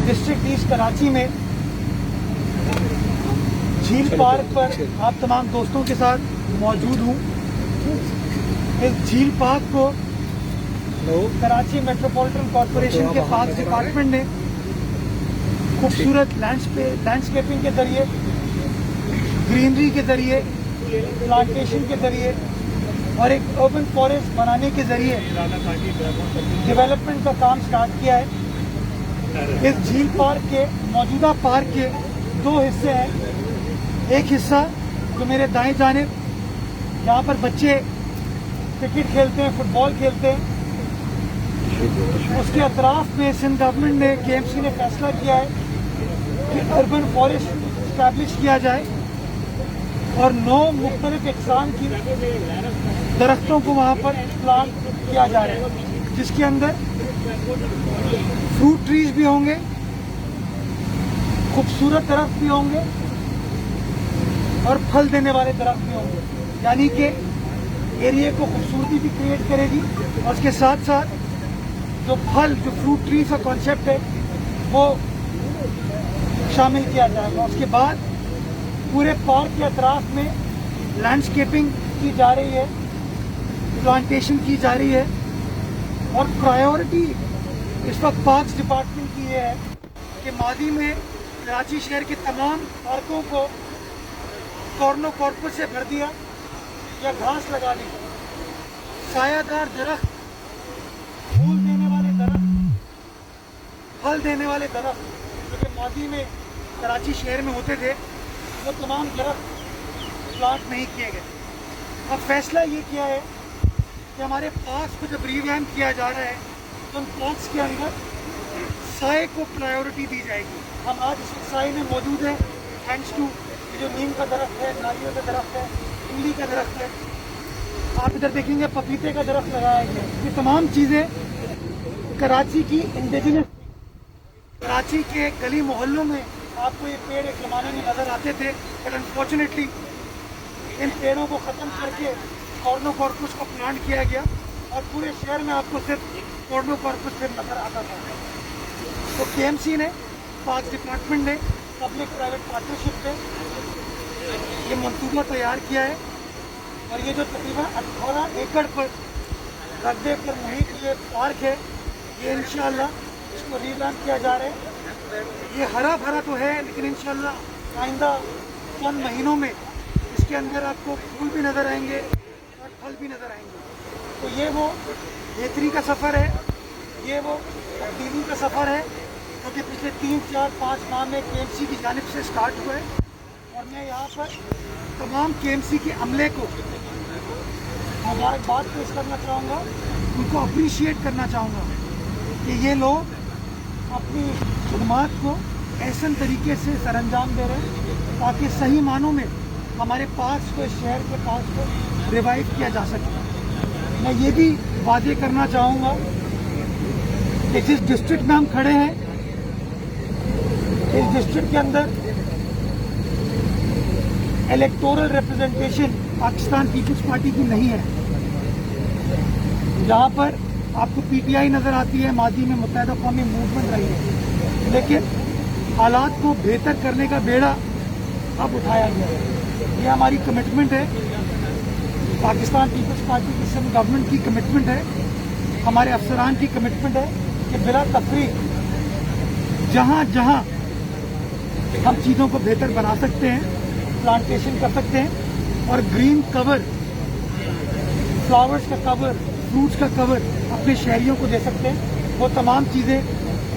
District east Karachi में झील park पर आप तमाम दोस्तों के साथ मौजूद हूँ। इस झील पार्क को कराची मेट्रोपॉलिटन कॉरपोरेशन के पार्क डिपार्टमेंट ने खूबसूरत लैंडस्केपिंग के जरिए, ग्रीनरी के जरिए, प्लांटेशन के जरिए और एक अर्बन फॉरेस्ट बनाने के जरिए डेवलपमेंट का काम स्टार्ट किया है। इस झील पार्क के मौजूदा पार्क के दो हिस्से हैं। एक हिस्सा जो मेरे दाएं जानिब, यहाँ पर बच्चे क्रिकेट खेलते हैं, फुटबॉल खेलते हैं, उसके अतराफ में सिंध गवर्नमेंट ने, KMC ने फैसला किया है कि अर्बन फॉरेस्ट इस्टेब्लिश किया जाए और 9 मुख्तलिफ इकसाम की दरख्तों को वहाँ पर प्लांट किया जा रहा है, जिसके अंदर फ्रूट ट्रीज भी होंगे, खूबसूरत दरख्त भी होंगे और फल देने वाले दरख्त भी होंगे। यानी कि एरिया को खूबसूरती भी क्रिएट करेगी और उसके साथ साथ जो फ्रूट ट्रीज का कॉन्सेप्ट है वो शामिल किया जाएगा। उसके बाद पूरे पार्क के अतराफ में लैंडस्केपिंग की जा रही है, प्लांटेशन की जा रही है और प्रायोरिटी इस वक्त पार्क्स डिपार्टमेंट की ये है कि मादी में कराची शहर के तमाम पार्कों को कॉर्नो कॉर्पस से भर दिया या घास लगा दी। सायादार दरख्त, फूल देने वाले दरख्त, फल देने वाले दरख्त जो कि मादी में कराची शहर में होते थे, वो तमाम दरख्त प्लांट नहीं किए गए। अब फैसला ये किया है कि हमारे पार्क्स को जब रिवैम्प किया जा रहा है तो उन पार्क्स के अंदर साए को प्रायोरिटी दी जाएगी। हम आज इस साए में मौजूद हैं थैंक्स टू जो नीम का दरख्त है, नारियल का दरख्त है, इमली का दरख्त है, आप इधर देखेंगे पपीते का दरख्त लगाया गया। ये तमाम चीज़ें कराची की इंडिजिनस, कराची के गली मोहल्लों में आपको ये पेड़ एक ज़माने में नज़र आते थे, बट अनफॉर्चुनेटली इन पेड़ों को ख़त्म करके कॉर्नो कॉर्पस को प्लांट किया गया और पूरे शहर में आपको सिर्फ कॉर्नो कॉर्पस फिर नज़र आता था। तो KMC ने, पार्क डिपार्टमेंट ने पब्लिक प्राइवेट पार्टनरशिप पे ये मंसूबा तैयार किया है और ये जो तकरीबन 18 एकड़ पर रकबे पर मुहित ये पार्क है, ये इंशाअल्लाह इसको रिवैम्प किया जा रहा है। ये हरा भरा तो है, लेकिन इंशाअल्लाह आइंदा चंद महीनों में इसके अंदर आपको फूल भी नज़र आएंगे और फल भी नज़र आएंगे। तो ये वो बेहतरी का सफ़र है, ये वो तब्दीली का सफ़र है जो कि पिछले 3, 4, 5 माह में KMC की जानिब से स्टार्ट हुआ है। और मैं यहाँ पर तमाम KMC के अमले को मुबारकबाद पेश करना चाहूँगा, उनको अप्रिशिएट करना चाहूँगा कि ये लोग अपनी खदमात को ऐसे तरीके से सरअंजाम दे रहे हैं ताकि सही मानों में हमारे पार्क्स को, इस शहर के पार्क्स को रिवाइव किया जा सके। मैं ये भी वादे करना चाहूँगा कि जिस डिस्ट्रिक्ट में हम खड़े हैं, इस डिस्ट्रिक्ट के अंदर इलेक्टोरल रिप्रेजेंटेशन पाकिस्तान पीपल्स पार्टी की नहीं है। जहाँ पर आपको PTI नज़र आती है, मादी में मुत्तहिदा कौमी मूवमेंट रही है, लेकिन हालात को बेहतर करने का बेड़ा अब उठाया गया है। ये हमारी कमिटमेंट है, पाकिस्तान पीपल्स पार्टी की सिंध गवर्नमेंट की कमिटमेंट है, हमारे अफसरान की कमिटमेंट है कि बिला तफरीक जहाँ जहाँ हम चीज़ों को बेहतर बना सकते हैं, प्लांटेशन कर सकते हैं और ग्रीन कवर, फ्लावर्स का कवर, फ्रूट्स का कवर अपने शहरियों को दे सकते हैं, वो तमाम चीज़ें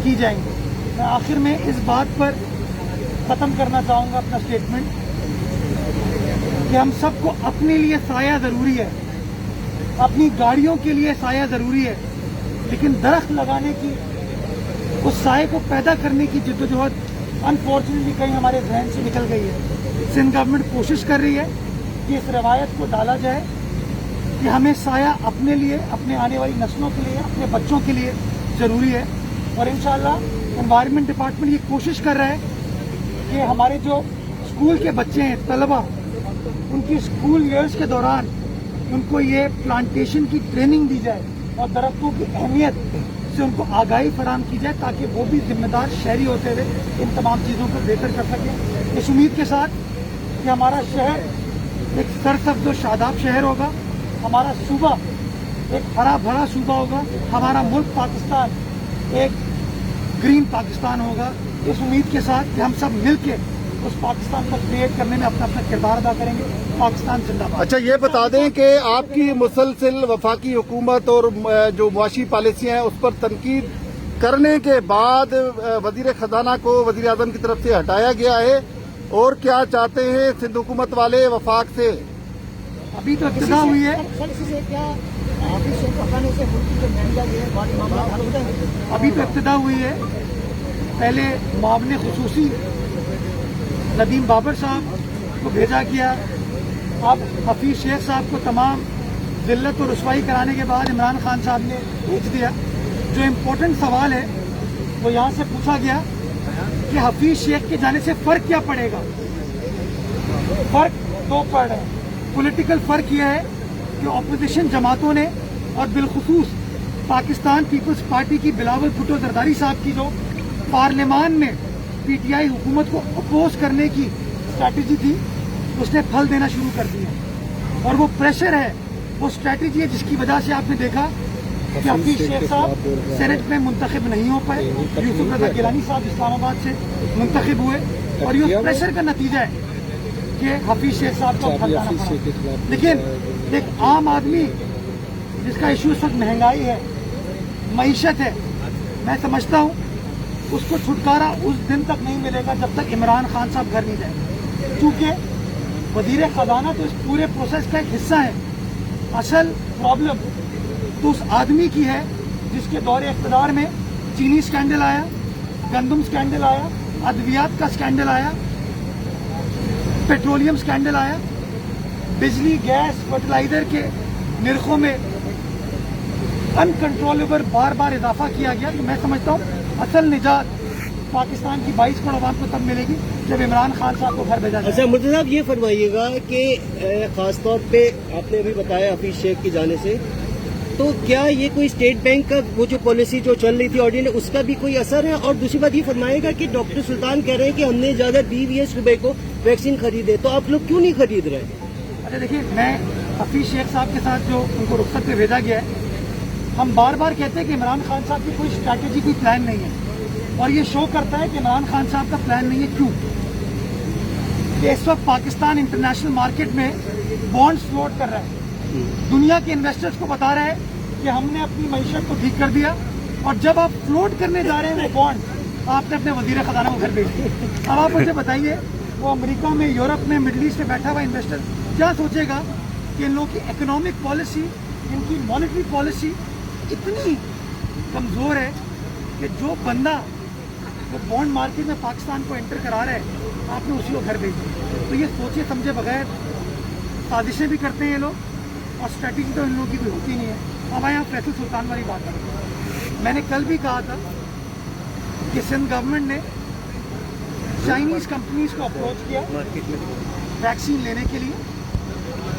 की जाएंगी। मैं आखिर में इस बात पर ख़त्म करना चाहूँगा अपना स्टेटमेंट कि हम सबको अपने लिए साया ज़रूरी है, अपनी गाड़ियों के लिए साया ज़रूरी है, लेकिन दरख्त लगाने की, उस साए को पैदा करने की जिद्दोजहद अनफॉर्चुनेटली कहीं हमारे जहन से निकल गई है। सिंध गवर्नमेंट कोशिश कर रही है कि इस रवायत को डाला जाए कि हमें साया अपने लिए, अपने आने वाली नस्लों के लिए, अपने बच्चों के लिए ज़रूरी है। और इंशाअल्लाह एनवायरनमेंट डिपार्टमेंट ये कोशिश कर रहा है कि हमारे जो स्कूल के बच्चे हैं, तलबा, उनकी स्कूल ईयर्स के दौरान उनको ये प्लांटेशन की ट्रेनिंग दी जाए और दरख्तों की अहमियत से उनको आगाही फराहम की जाए ताकि वो भी जिम्मेदार शहरी होते हुए इन तमाम चीज़ों को बेहतर कर सकें। इस उम्मीद के साथ कि हमारा शहर एक सरसब्ज और शादाब शहर होगा, हमारा सूबा एक हरा भरा सूबा होगा, हमारा मुल्क पाकिस्तान एक ग्रीन पाकिस्तान होगा। इस उम्मीद के साथ कि हम सब मिलके उस पाकिस्तान को क्रिएट करने में अपना अपना किरदार अदा करेंगे। पाकिस्तान जिंदाबाद। अच्छा, ये बता दें कि आपकी मुसलसिल वफाकी हुकूमत और जो मुआशी पॉलिसियाँ हैं उस पर तनकीद करने के बाद वजीर खजाना को वजीर आजम की तरफ से हटाया गया है, और क्या चाहते हैं सिंध हुकूमत वाले वफाक से? अभी तो इब्तिदा हुई है, अभी तो इब्तिदा हुई है। पहले मुआवने खुसूसी नदीम बाबर साहब को भेजा गया, अब हफीज शेख साहब को तमाम जिल्लत और रुसवाई कराने के बाद इमरान खान साहब ने भेज दिया। जो इम्पोर्टेंट सवाल है वो यहाँ से पूछा गया कि हफीज शेख के जाने से फ़र्क क्या पड़ेगा। फ़र्क दो पड़ रहे हैं। पॉलिटिकल फ़र्क यह है कि अपोजिशन जमातों ने और बिलखुसूस पाकिस्तान पीपल्स पार्टी की बिलावल भुट्टो जरदारी साहब की जो पार्लियामान में पीटीआई हुकूमत को अपोज करने की स्ट्रैटेजी थी, उसने फल देना शुरू कर दिया। और वो प्रेशर है, वो स्ट्रैटेजी है जिसकी वजह से आपने देखा कि हफीज शेख साहब सेनेट में मुंतखब नहीं हो पाए, यूसुफ रजा गिलानी साहब इस्लामाबाद से मुंतखब हुए, और ये उस प्रेशर का नतीजा है कि हफीज शेख साहब को फल लाना पड़ा। लेकिन एक आम आदमी जिसका इशू इस वक्त महंगाई है, मईशत है, मैं समझता हूँ उसको छुटकारा उस दिन तक नहीं मिलेगा जब तक इमरान खान साहब घर नहीं जाएंगे, क्योंकि वजीर खजाना तो इस पूरे प्रोसेस का एक हिस्सा है। असल प्रॉब्लम तो उस आदमी की है जिसके दौरे इक़्तिदार में चीनी स्कैंडल आया, गंदम स्कैंडल आया, अद्वियात का स्कैंडल आया, पेट्रोलियम स्कैंडल आया, बिजली गैस फर्टिलाइजर के निर्खों में अनकंट्रोलेबल बार बार इजाफा किया गया। तो मैं समझता हूँ असल निजात पाकिस्तान की 22 करोड़ आवाम को तब मिलेगी जब इमरान खान साहब को घर भेजा जाए। अच्छा मुर्तज़ा साहब, ये फरमाइएगा कि खास तौर पे आपने अभी बताया हफीज शेख की जाने से, तो क्या ये कोई स्टेट बैंक का वो जो पॉलिसी जो चल रही थी ऑर्डिनेंस, उसका भी कोई असर है? और दूसरी बात ये फरमाइएगा कि डॉक्टर सुल्तान कह रहे हैं कि हमने इजाजत दी हुई है सूबे को वैक्सीन खरीदे, तो आप लोग क्यों नहीं खरीद रहे? अच्छा देखिए, मैं हफीज शेख साहब के साथ जो उनको रुखसत पे भेजा गया है, हम बार बार कहते हैं कि इमरान खान साहब की कोई स्ट्रैटेजी, कोई प्लान नहीं है, और ये शो करता है कि इमरान खान साहब का प्लान नहीं है। क्यों? कि इस वक्त पाकिस्तान इंटरनेशनल मार्केट में बॉन्ड्स फ्लोट कर रहा है, दुनिया के इन्वेस्टर्स को बता रहा है कि हमने अपनी मईशत को ठीक कर दिया, और जब आप फ्लोट करने जा रहे हैं वो बॉन्ड, आपने अपने वजीर खजाना को घर भेज दिया। अब आप मुझे बताइए, वो अमेरिका में, यूरोप में, मिडल ईस्ट में बैठा हुआ इन्वेस्टर क्या सोचेगा कि इन लोगों की इकोनॉमिक पॉलिसी, इनकी मॉनेटरी पॉलिसी इतनी कमज़ोर है कि जो बंदा वो बॉन्ड मार्केट में पाकिस्तान को एंटर करा रहा है, आपने उसी को घर भेज दिया। तो ये सोचे समझे बगैर साजिशें भी करते हैं ये लोग, और स्ट्रैटेजी तो इन लोगों की कोई होती नहीं है। अब यहाँ फैसल सुल्तान वाली बात है, मैंने कल भी कहा था कि सिंध गवर्नमेंट ने चाइनीज़ कंपनीज को अप्रोच किया वैक्सीन लेने के लिए।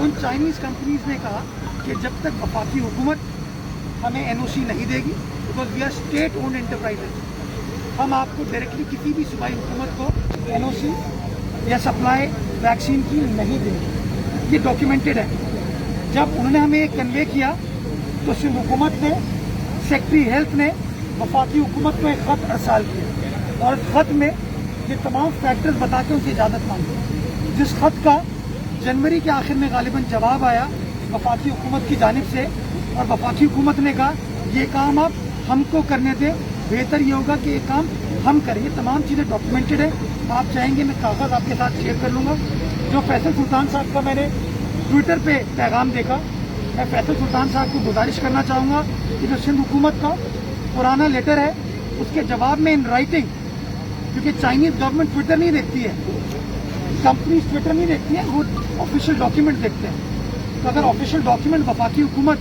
उन चाइनीज़ कंपनीज ने कहा कि जब तक वफाकी हुकूमत हमें एनओसी नहीं देगी, because we are state owned enterprises, हम आपको डायरेक्टली किसी भी सूबाई हुकूमत को एनओसी या सप्लाई वैक्सीन की नहीं देंगे। ये डॉक्यूमेंटेड है। जब उन्होंने हमें ये कन्वे किया तो सिंध हुकूमत ने, सेक्रेटरी हेल्थ ने वफाकी हुकूमत को एक ख़त अरसाल किया, और ख़त में ये तमाम फैक्टर्स बता के उनसे इजाज़त मांगी, जिस ख़त का जनवरी के आखिर में गालिबन जवाब आया वफाकी हुकूमत की जानिब से, और वफाकी हुकूमत ने कहा ये काम आप हमको करने दें, बेहतर ये होगा कि ये काम हम करें। ये तमाम चीज़ें डॉक्यूमेंटेड है, आप चाहेंगे मैं कागज़ आपके साथ शेयर कर लूँगा। जो फैसल सुल्तान साहब का मैंने ट्विटर पे पैगाम देखा, मैं फैसल सुल्तान साहब को गुजारिश करना चाहूँगा कि जो सिंध हुकूमत का पुराना लेटर है उसके जवाब में इन राइटिंग, क्योंकि चाइनीज़ गवर्नमेंट ट्विटर नहीं देखती है, कंपनीज ट्विटर नहीं देखती है, वो ऑफिशियल डॉक्यूमेंट देखते हैं। तो अगर ऑफिशियल डॉक्यूमेंट वफाकी हुकूमत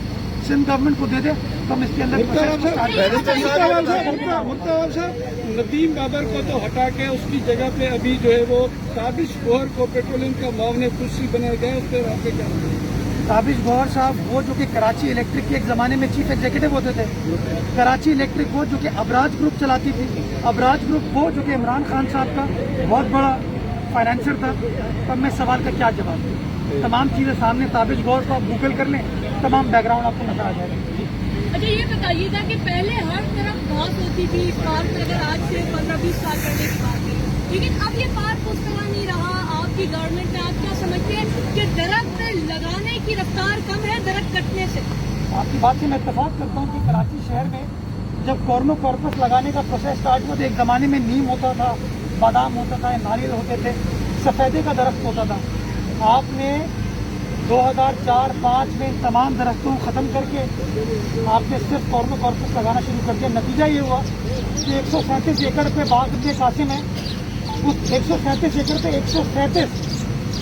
सिंध गवर्नमेंट को दे दे तो हम इसके अंदर नदीम बाबर को तो हटा के उसकी जगह पे अभी जो है वो ताबिश गोहर को पेट्रोलियम का मुआवने कुर्सी बनाया गया, उस पर आपके क्या? ताबिश गौहर साहब वो जो कि कराची इलेक्ट्रिक के एक ज़माने में चीफ एग्जीक्यूटिव होते थे, कराची इलेक्ट्रिक वो जो कि अबराज ग्रुप चलाती थी, अबराज ग्रुप वो जो कि इमरान खान साहब का बहुत बड़ा फाइनेंसर था। तब मैं सवाल का क्या जवाब दूं? तमाम चीज़ें सामने, ताबिश गौहर को आप गूगल कर लें, तमाम बैकग्राउंड आपको नजर आ जाएगा। अच्छा, ये बताइएगा कि पहले हर तरफ घास होती थी इस पार्क में, अगर आज से 15-20 साल पहले की बात है, लेकिन अब ये पार्क उस तरह नहीं रहा। आपकी गवर्नमेंट में आप क्या समझते हैं कि दरख्त लगाने की रफ्तार कम है दरख्त कटने से? आपकी बात से मैं इत्तेफाक करता हूँ कि कराची शहर में जब कॉर्नो कॉर्पस लगाने का प्रोसेस स्टार्ट हुआ तो एक ज़माने में नीम होता था, बादाम होता था, नारियल होते थे, सफ़ेदे का दरख्त होता था। आपने 2004-05 में इन तमाम दरख्तों को ख़त्म करके आपने सिर्फ कॉर्नो कॉर्पस लगाना शुरू कर दिया। नतीजा ये हुआ कि 137 एकड़ पे बाग इब्ने कासिम है, उस 137 एकड़ पे 137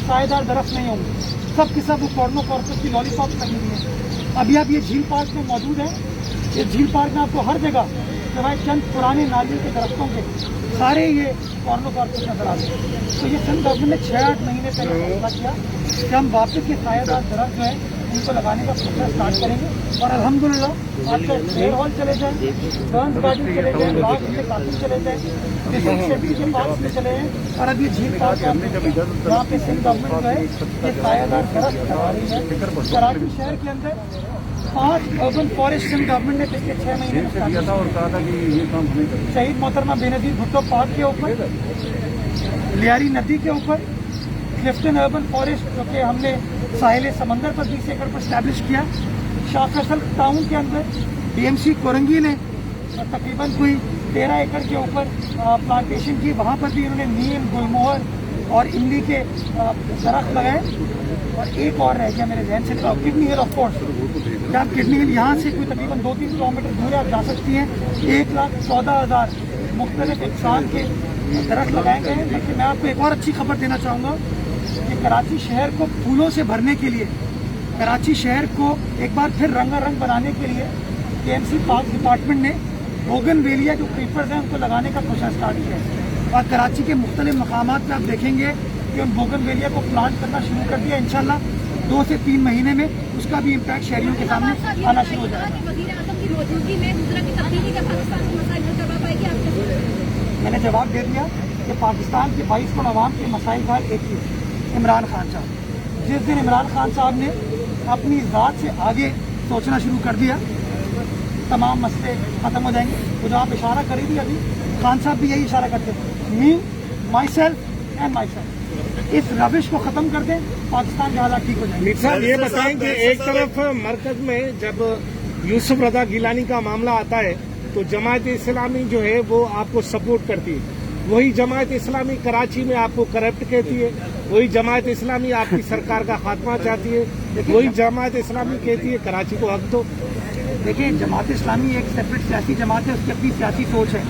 सायेदार दरख्त नहीं होंगे, सब के सब वो कॉर्नो कॉर्पस की लॉलीपॉप लगी हुई है। अभी आप ये झील पार्क में मौजूद है, ये झील पार्क में आपको हर जगह सिवाय चंद पुराने नारियल के दरख्तों के सारे ये कॉर्नो कॉर्पस नजर आते हैं। तो ये सन गवर्नमेंट ने 6-8 महीने पहले फैसला किया कि हम वापस ये सायेदार दरख्त जो है इनको लगाने का प्रोसेस स्टार्ट करेंगे। और अल्हम्दुलिल्लाह आज तक शेर हॉल चले जाएँ, गन्स गार्डन चले जाएँ, बाग इब्ने कासिम चले जाएँ, डिस्ट्रिक्ट के पार्क में चले हैं, और अब ये झील पार्क वहाँ पे सिंध गवर्नमेंट जो है ये सायेदार दरख्त लगा रही है। कराची शहर के अंदर 5 अर्बन फॉरेस्ट सिंध गवर्नमेंट ने पिछले 6 महीने में स्टार्ट किया और कहा था कि ये काम हमें करना है। शहीद मोहतरमा बेनज़ीर भुट्टो पार्क के ऊपर, लियारी नदी के ऊपर, क्लिफ्टन अर्बन फॉरेस्ट जो कि हमने साहिल समंदर पर 20 एकड़ पर स्टैब्लिश किया, शाह फैसल टाउन के अंदर डीएमसी कोरंगी ने तकरीबन कोई 13 एकड़ के ऊपर प्लांटेशन की, वहाँ पर भी इन्होंने नीम, गुलमोहर और इमली के दरख्त लगाए। और एक और रह गया मेरे जहन से, किडनी हिल ऑफ कोर्स। क्या किडनी हिल यहाँ से कोई तकरीबन 2-3 किलोमीटर दूर आप जा सकती हैं। 1,14,000 मुख्तलिफ इकसाम के दरख्त लगाए गए हैं। लेकिन मैं आपको एक और अच्छी खबर देना चाहूँगा कि कराची शहर को फूलों से भरने के लिए, कराची शहर को एक बार फिर रंगारंग बनाने के लिए केएमसी पार्क डिपार्टमेंट ने बोगनवेलिया जो क्रीपर्स हैं उनको लगाने का प्रोसेस स्टार्ट किया है। और कराची के मुख्तलिफ मकामात पर आप देखेंगे कि उन बोगनवेलिया को प्लांट करना शुरू कर दिया। इंशाल्लाह 2 से 3 महीने में उसका भी इम्पैक्ट शहरियों के सामने आना शुरू हो जाएगा। मैंने जवाब दे दिया कि पाकिस्तान के 22 करोड़ अवाम के मसाइल का एक ही है, इमरान खान साहब। जिस दिन इमरान खान साहब ने अपनी ज़ात से आगे सोचना शुरू कर दिया, तमाम मसले ख़त्म हो जाएंगे। तो जो आप इशारा करी थी अभी, खान साहब भी यही इशारा करते थे, me, myself and myself. इस रविश को ख़त्म कर दें, पाकिस्तान के हालात ठीक हो जाएंगे। साहब ये बताएं कि एक तरफ मरकज में जब यूसुफ रजा गिलानी का मामला आता है तो जमात इस्लामी जो है वो आपको सपोर्ट करती है, वही जमात इस्लामी कराची में आपको करप्ट कहती है, वही जमात इस्लामी आपकी सरकार का खात्मा चाहती है, वही जमात इस्लामी कहती है कराची को हक दो। देखिए, जमात इस्लामी एक सेपरेट सियासी जमात है, उसकी अपनी सियासी सोच है।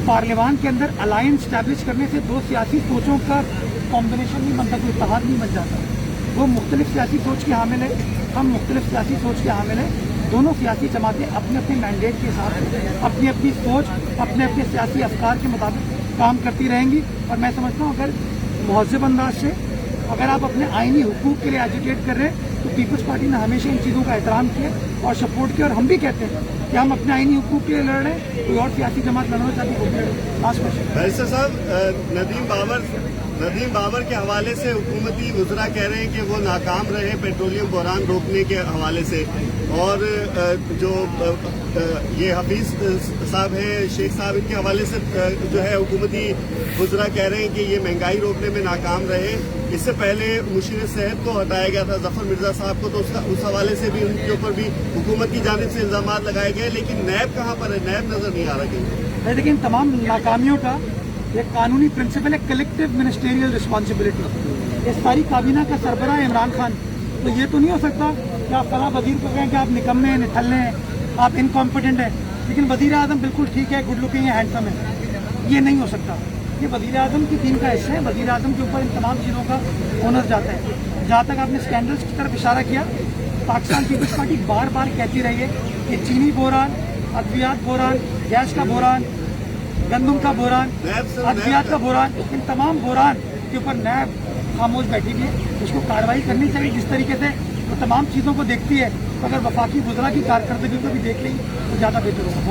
पार्लियामान के अंदर अलायंस स्टैब्लिश करने से 2 सियासी सोचों का कॉम्बिनेशन नहीं बनता, कोई इत्तेहाद नहीं बन जाता। वो मुख्तलिफ सियासी सोच के हामिल है, हम मुख्तलिफ सियासी सोच के हामिल हैं। दोनों सियासी जमातें अपने अपने मैंडेट के हिसाब से अपनी अपनी सोच, अपने अपने सियासी अफकार के मुताबिक काम करती रहेंगी। और मैं समझता हूँ अगर महज़ब अंदाज से अगर आप अपने आइनी हुकूक के लिए एजुकेट कर रहे हैं तो पीपल्स पार्टी ने हमेशा इन चीज़ों का एहतराम किया और सपोर्ट किया। और हम भी कहते हैं कि हम अपने आइनी हुकूक के लिए लड़ रहे हैं, कोई और सियासी जमात लड़ना चाहती है। Last question. बैरिस्टर साहब, नदीम बाबर के हवाले से हुकूमती वज़रा कह रहे हैं कि वो नाकाम रहे पेट्रोलियम बहरान रोकने के हवाले से, और जो ये हफीज साहब हैं, शेख साहब, इनके हवाले से जो है हुकूमती वज़रा कह रहे हैं कि ये महंगाई रोकने में नाकाम रहे। इससे पहले मुशीर सेहत को हटाया गया था, जफर मिर्जा साहब को, तो उस हवाले से भी उनके ऊपर भी हुकूमत की जानिब से इल्जाम लगाए गए। लेकिन नैब कहाँ पर है? नैब नजर नहीं आ रहा कहीं। लेकिन तमाम नाकामियों का एक कानूनी प्रिंसिपल है कलेक्टिव मिनिस्टेरियल रिस्पॉन्सिबिलिटी। इस सारी काबीना का सरबराह है इमरान खान। तो ये तो नहीं हो सकता कि आप फला वजीर को कहें कि आप निकम्मे हैं, निठल्ले हैं, आप इनकॉम्पिटेंट हैं, लेकिन वजीर आजम बिल्कुल ठीक है, गुड लुकिंग है, हैंडसम है। ये नहीं हो सकता। ये वजीर आजम की टीम का हिस्सा है। वजीर आजम के ऊपर इन तमाम चीज़ों का ओनर जाता है। जहाँ तक आपने स्कैंडल्स की तरफ इशारा किया, पाकिस्तान पीपल्स पार्टी बार बार कहती रही है कि चीनी बहरान, अद्वियात बहरान, गैस का बहरान, गंदम का बहरान, अद्वियात का बहरान, इन तमाम बहरान के ऊपर नैब खामोश बैठी हुई है। उसको कार्रवाई करनी चाहिए। जिस तरीके से तो तमाम चीज़ों को देखती है, तो अगर वफाकी वज़रा की कारकर्दगी को भी देख लें तो ज़्यादा बेहतर होगा।